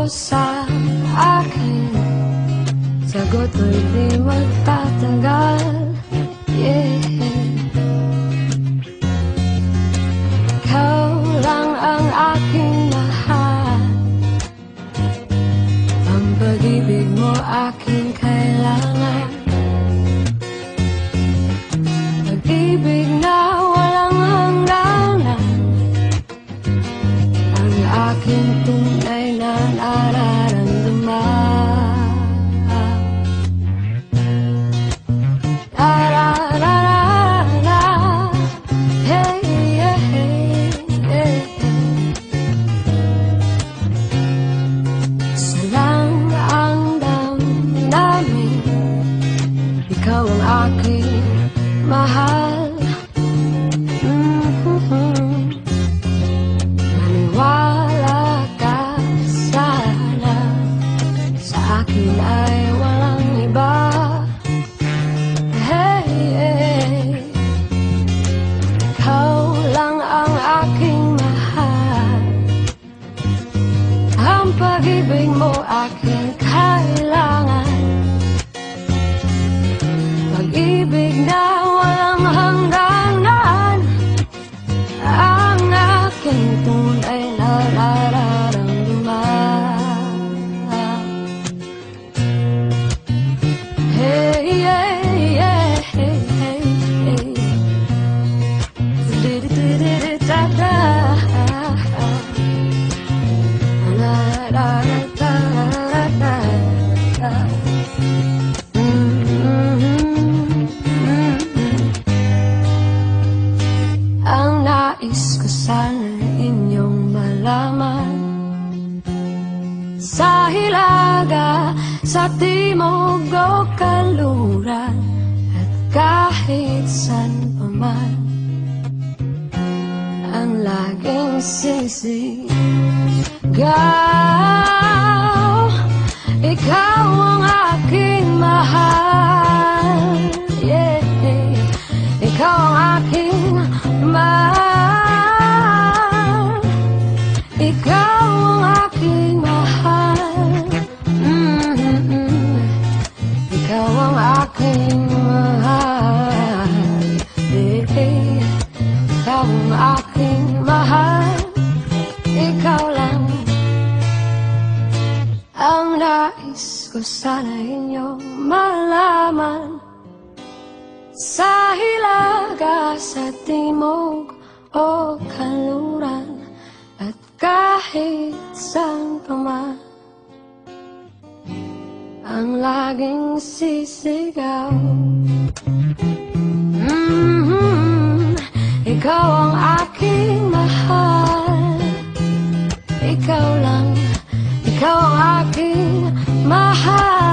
mo sa akin, sagot ko'y di magtatagal. Ikaw lang ang aking mahal, ang pag-ibig mo aking kailangan. Pag-ibig na walang hangganan, ang aking tunay na nararamdaman. Ikaw ang aking mahal. Maniwala ka sana, sa akin ay walang iba. Ikaw lang ang aking mahal, ang pag-ibig mo aking kailangan. Pag-ibig na walang hangganan, ang aking tunay na nararamdaman. Ang nais ko sana inyong malaman, sa hilaga, sa timog o kanluran, at kahit saan pa man, ang laging sisigaw, ikaw ang aking mahal. Ikaw ang aking mahal, ikaw ang aking mahal. Ikaw ang aking mahal. Ikaw ang aking mahal, ikaw lang ang nais ko sana inyong malaman, sa hilaga, sa timog o kanluran, at kahit saan pa man, ang laging sisigaw. Ikaw ang aking mahal, ikaw lang, ikaw ang aking mahal.